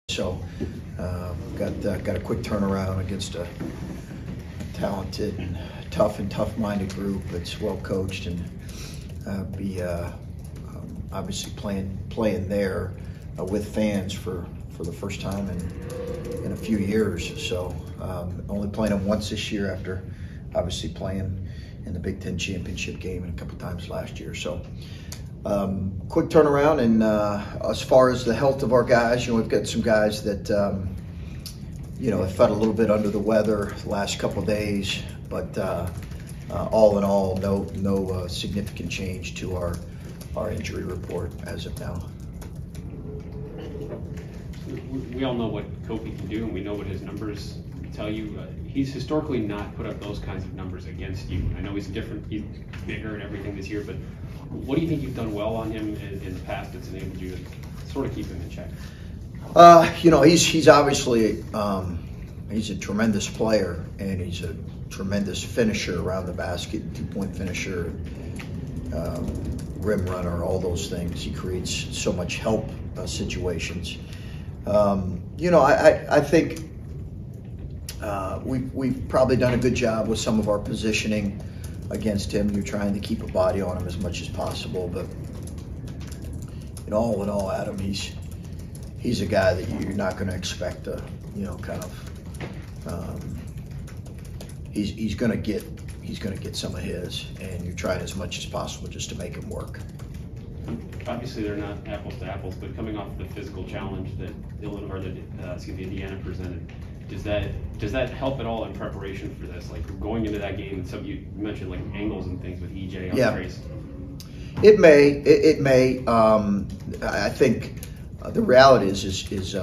So got a quick turnaround against a talented and tough-minded group that's well coached, and obviously playing there with fans for the first time in a few years. So only playing them once this year after obviously playing in the Big Ten championship game and a couple times last year. So quick turnaround, and as far as the health of our guys, we've got some guys that have felt a little bit under the weather the last couple of days, but all in all, no significant change to our injury report as of now. We all know what Kofi can do, and we know what his numbers tell you. He's historically not put up those kinds of numbers against you. I know he's bigger and everything this year, but what do you think you've done well on him in the past that's enabled you to sort of keep him in check? He's obviously he's a tremendous player, and he's a tremendous finisher around the basket, two-point finisher, rim runner, all those things. He creates so much help situations. I think we've probably done a good job with some of our positioning against him. You're trying to keep a body on him as much as possible, but all in all, Adam, he's a guy that you're not going to expect to, he's going to get some of his, and you're trying as much as possible just to make him work. Obviously, they're not apples to apples, but coming off the physical challenge that Indiana presented, does that help at all in preparation for this? Like going into that game, and you mentioned like angles and things with EJ on Trace. It may. It may. I think the reality is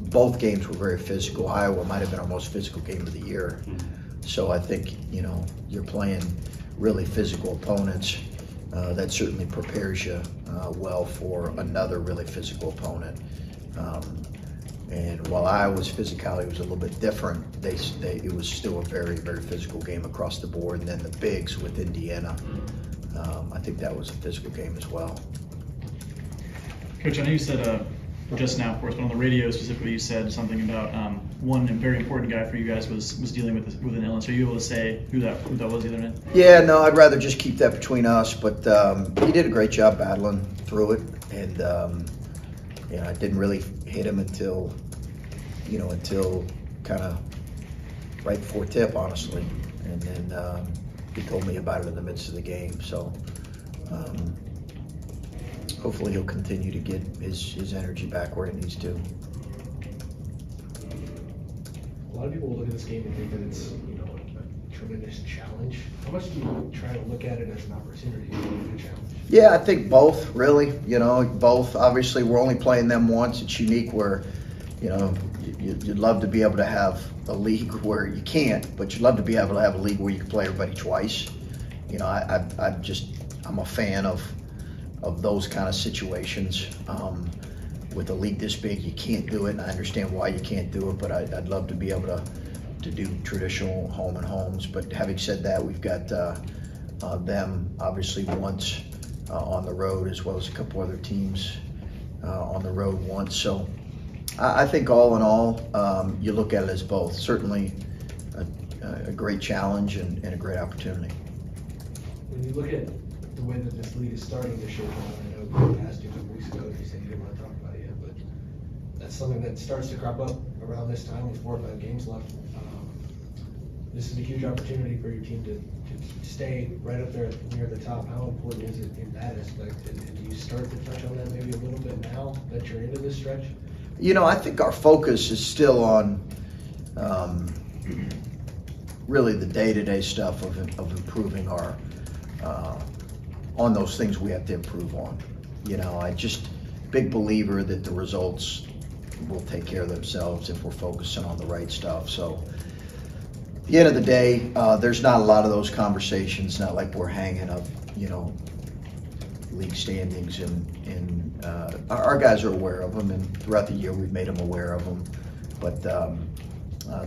both games were very physical. Iowa might have been our most physical game of the year. Mm-hmm. So I think you're playing really physical opponents. That certainly prepares you well for another really physical opponent. And while Iowa's physicality was a little bit different, it was still a very, very physical game across the board. And then the bigs with Indiana, I think that was a physical game as well. Coach, I know you said just now, of course, but on the radio specifically, you said something about one very important guy for you guys was dealing with an illness. Are you able to say who that was the other night? Yeah, no, I'd rather just keep that between us. But he did a great job battling through it, and I didn't really hit him until kind of right before tip, honestly. And then he told me about it in the midst of the game. So hopefully he'll continue to get his energy back where it needs to. A lot of people will look at this game and think that it's a tremendous challenge. How much do you try to look at it as an opportunity to a challenge? Yeah, I think both, really. Both. Obviously, we're only playing them once. It's unique where, you'd love to be able to have a league where you can't, but you'd love to be able to have a league where you can play everybody twice. I'm a fan of those kind of situations. With a league this big, you can't do it, and I understand why you can't do it, but I'd love to be able to do traditional home and homes. But having said that, we've got them obviously once on the road, as well as a couple other teams on the road once. So I think all in all, you look at it as both. Certainly a great challenge and a great opportunity. When you look at the way that this league is starting to shape out, I know you asked you a couple weeks ago if you said you didn't want to talk about it yet, but that's something that starts to crop up around this time with 4 or 5 games left. This is a huge opportunity for your team to stay right up there near the top. How important is it in that aspect? And do you start to touch on that maybe a little bit now that you're into this stretch? I think our focus is still on really the day-to-day stuff of improving our on those things we have to improve on. I just big believer that the results will take care of themselves if we're focusing on the right stuff. So at the end of the day, there's not a lot of those conversations. Not like we're hanging up, league standings, and our guys are aware of them, and throughout the year we've made them aware of them. But the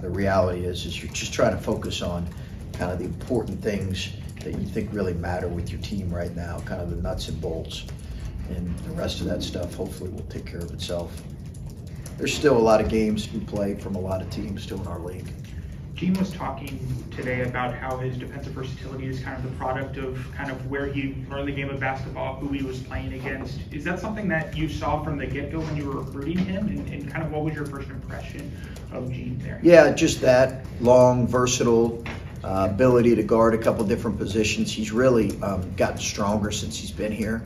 reality is you're just trying to focus on kind of the important things that you think really matter with your team right now, kind of the nuts and bolts, and the rest of that stuff hopefully will take care of itself. there's still a lot of games we play from a lot of teams still in our league. Gene was talking today about how his defensive versatility is kind of the product of kind of where he learned the game of basketball, who he was playing against. Is that something that you saw from the get-go when you were recruiting him, and kind of what was your first impression of Gene there? Yeah, just that long, versatile ability to guard a couple different positions. He's really gotten stronger since he's been here,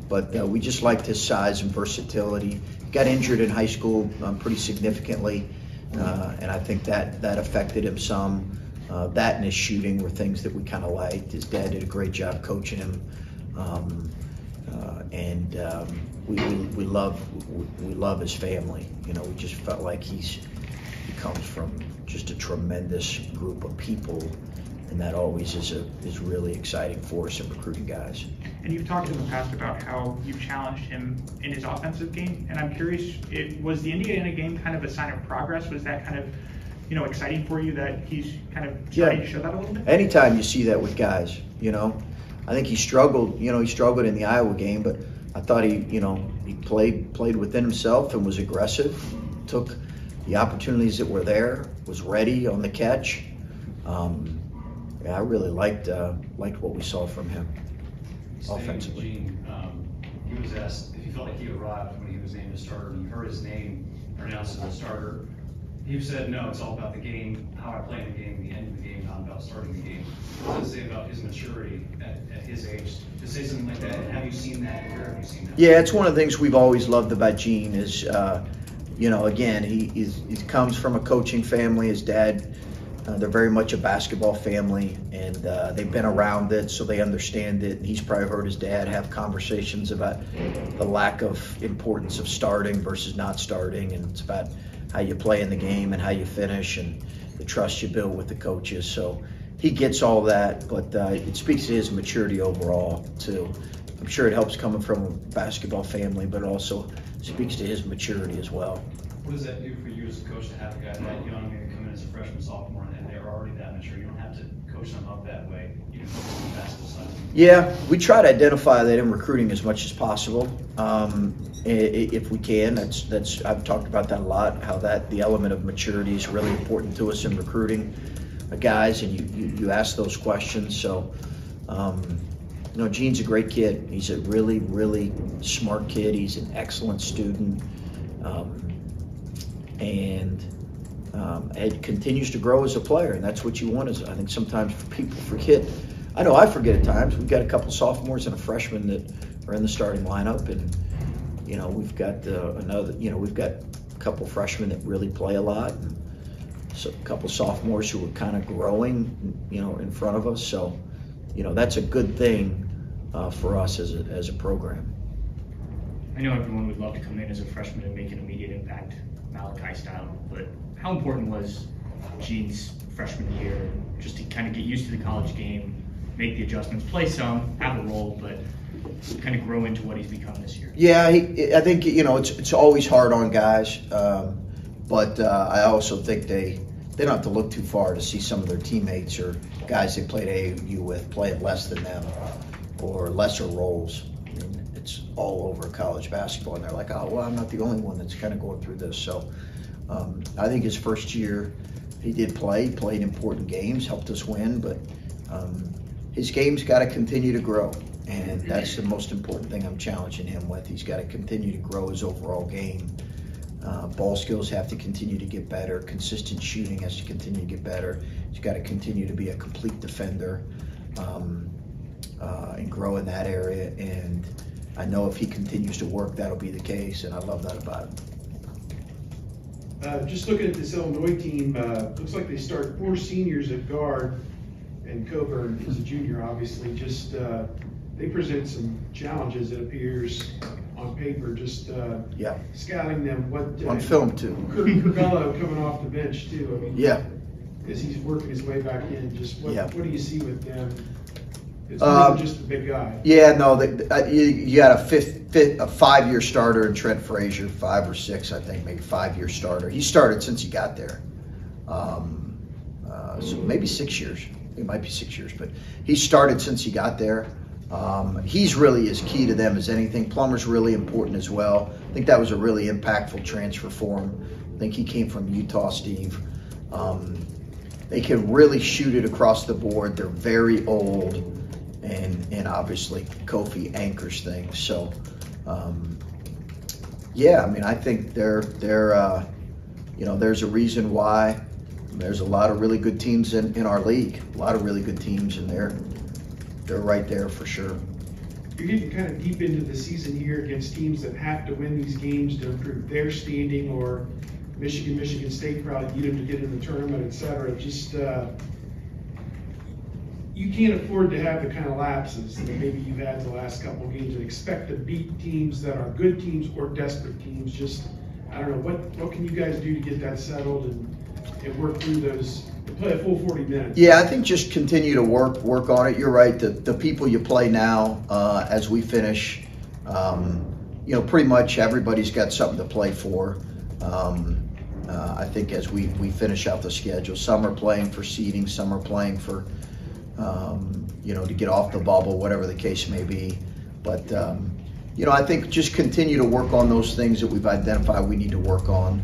but we just liked his size and versatility. Got injured in high school pretty significantly. And I think that affected him some. That and his shooting were things that we kind of liked. His dad did a great job coaching him, and we love his family. You know, we just felt like he comes from just a tremendous group of people, and that always is really exciting for us in recruiting guys. And you've talked in the past about how you've challenged him in his offensive game, and I'm curious, was the Indiana game kind of a sign of progress? Was that kind of, exciting for you that he's kind of starting to show that a little bit? Anytime you see that with guys, I think he struggled. He struggled in the Iowa game, but I thought he played within himself and was aggressive, took the opportunities that were there, was ready on the catch. I really liked what we saw from him offensively. Gene, he was asked if he felt like he arrived when he was named a starter, and you heard his name pronounced as a starter. He said, no, it's all about the game, how I play in the game, the end of the game, not about starting the game. What does it say about his maturity at his age to say something like that? And have you seen that? Where have you seen that? Yeah, it's one of the things we've always loved about Gene is, again, he comes from a coaching family. His dad, they're very much a basketball family, and they've been around it, so they understand it. He's probably heard his dad have conversations about the lack of importance of starting versus not starting, and it's about how you play in the game and how you finish and the trust you build with the coaches. So he gets all that, but it speaks to his maturity overall, too. I'm sure it helps coming from a basketball family, but it also speaks to his maturity as well. What does that do for you as a coach to have a guy that young and come in as a freshman, sophomore, and they're already that mature? You don't have to coach them up that way. You can focus on the basketball side. Yeah, we try to identify that in recruiting as much as possible, if we can. That's I've talked about that a lot. How the element of maturity is really important to us in recruiting guys, and you ask those questions. So, Gene's a great kid. He's a really, really smart kid. He's an excellent student. And Ed continues to grow as a player, and that's what you want. I think sometimes people forget. I know I forget at times. We've got a couple sophomores and a freshman that are in the starting lineup, and we've got we've got a couple freshmen that really play a lot, and so a couple sophomores who are kind of growing, in front of us. So, that's a good thing for us as a program. I know everyone would love to come in as a freshman and make an immediate impact, Malachi style, but how important was Gene's freshman year just to kind of get used to the college game, make the adjustments, play some, have a role, but kind of grow into what he's become this year? Yeah, I think, it's always hard on guys, but I also think they don't have to look too far to see some of their teammates or guys they played AAU with playing less than them or lesser roles. It's all over college basketball, and they're like, oh, well, I'm not the only one that's kind of going through this. So I think his first year he did played important games, helped us win, but his game's got to continue to grow, and that's the most important thing I'm challenging him with. He's got to continue to grow his overall game. Ball skills have to continue to get better. Consistent shooting has to continue to get better. He's got to continue to be a complete defender and grow in that area, and I know if he continues to work, that'll be the case, and I love that about him. Just looking at this Illinois team, looks like they start 4 seniors at guard, and Cockburn is a junior, obviously. Just they present some challenges, it appears, on paper. Just scouting them. What on film too. Curbelo coming off the bench too. I mean, yeah. As he's working his way back in, just what do you see with them? It's more than just a big guy. Yeah, no, you got a 5-year starter in Trent Frazier, 5 or 6, I think, maybe 5-year starter. He started since he got there, so maybe 6 years. It might be 6 years, but he started since he got there. He's really as key to them as anything. Plummer's really important as well. I think that was a really impactful transfer for him. I think he came from Utah, Steve. They can really shoot it across the board. They're very old, and obviously Kofi anchors things. So, yeah, I mean, I think they're you know, there's a reason why there's a lot of really good teams in our league. A lot of really good teams, and they're right there for sure. You're getting kind of deep into the season here against teams that have to win these games to improve their standing, or Michigan State probably need them to get in the tournament, et cetera. Just, you can't afford to have the kind of lapses that maybe you've had the last couple of games and expect to beat teams that are good teams or desperate teams. Just, I don't know, what can you guys do to get that settled and work through those, to play a full 40 minutes? Yeah, I think just continue to work on it. You're right, the people you play now, as we finish, you know, pretty much everybody's got something to play for. I think as we finish out the schedule, some are playing for seeding, some are playing for, you know, to get off the bubble, whatever the case may be. But, you know, I think just continue to work on those things that we've identified we need to work on.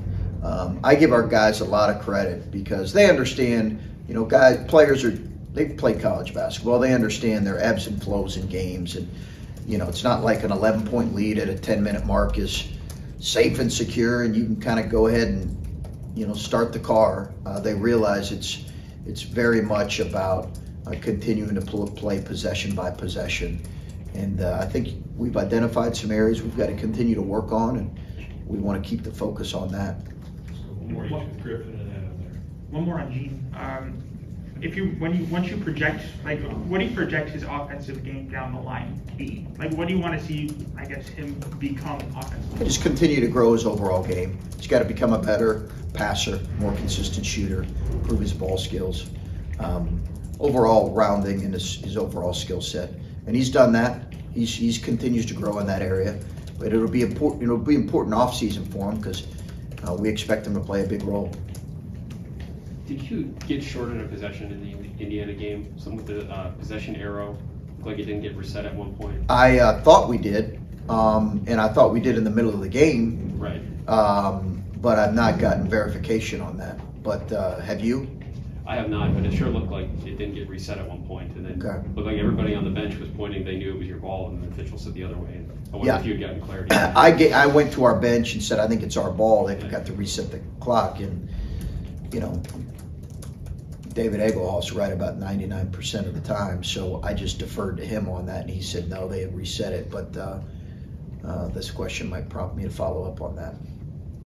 I give our guys a lot of credit because they understand, you know, players they've played college basketball. They understand their ebbs and flows in games. And, you know, it's not like an 11-point lead at a 10-minute mark is safe and secure and you can kind of go ahead and, you know, start the car. They realize it's very much about continuing to play possession by possession. And I think we've identified some areas we've got to continue to work on, and we want to keep the focus on that. More each with Griffin and Adam there. One more on Gene. Once you project, like, what do you project his offensive game down the line to be? Like, what do you want to see, I guess, him become offensively? Just continue to grow his overall game. He's got to become a better passer, more consistent shooter, improve his ball skills, overall rounding in his overall skill set. And he's done that. He's continues to grow in that area. But it'll be important. It'll be important off season for him because we expect him to play a big role. Did you get short in a possession in the Indiana game? Some with the possession arrow, looked like it didn't get reset at one point. I thought we did, and I thought we did in the middle of the game. Right. But I've not gotten verification on that. But have you? I have not, but it sure looked like it didn't get reset at one point, and then looked like everybody on the bench was pointing. They knew it was your ball, and the official said the other way. And I wonder if you had gotten clarity. I went to our bench and said I think it's our ball. They forgot to reset the clock, and you know, David Egelhoff's right about 99% of the time. So I just deferred to him on that, and he said no, they had reset it. But this question might prompt me to follow up on that.